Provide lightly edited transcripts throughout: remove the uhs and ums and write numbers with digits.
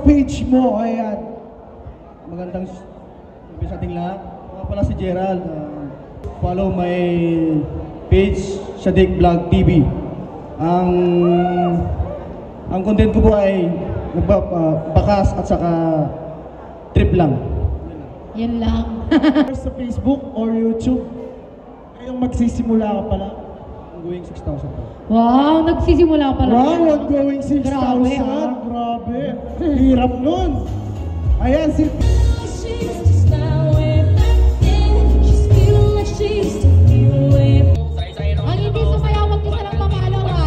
page mo. Ayan. Magandang sabi sa ating lahat. Mga pala si Gerald. Follow my page, Shadik Vlog TV. Ang content ko po ay bakas at saka trip lang. Yan lang. Sa Facebook or YouTube, ngayong magsisimula ka pala, ongoing 6,000 po. Wow, nagsisimula pa lang. Wow, ongoing 6,000. Grabe, Grabe. Hirap nun. Ayan, si... Ang hindi sumayaw, wag niyo silang mamalaw, ha?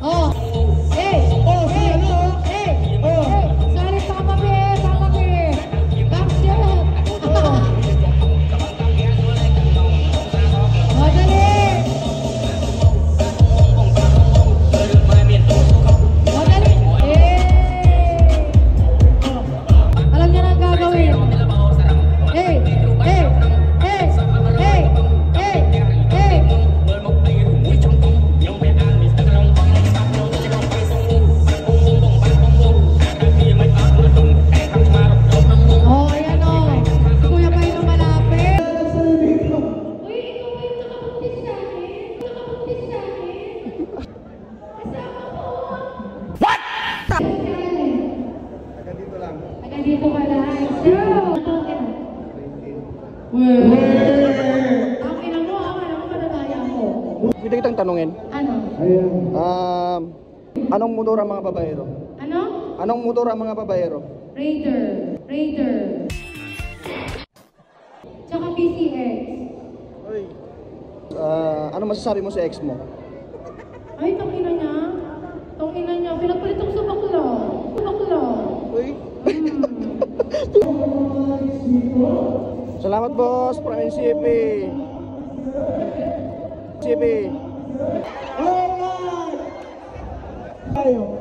Oh. Hey! Oh, si ano? Hey! Hey! Sorry, Papa B! Papa B! Backstep! Madali! Madali! Eh! Alam niya na ang gagawin. Hey! Hey! Hey! Hey! Hey! Hey! Oh, ayan o. Si Kuya pa yung malapit. Uy, ikaw ba yung nakabuntis sa akin? Nakabuntis sa akin? Kasama ko. What? Taga dito lang. Taga dito ka lang. Ang ina mo, madadaya ko. Pwede kitang tanungin, Ano? Ayan. anong motor ang mga babaero? Ano? Anong motor ang mga babaero? Raider. Tsaka PCX. Ano masasabi mo sa ex mo? Ay, tangina niya. Tangina niya. Pinagpalit ako sa bakla. Uy. Salamat boss, Prime CP. Alright! Tayo.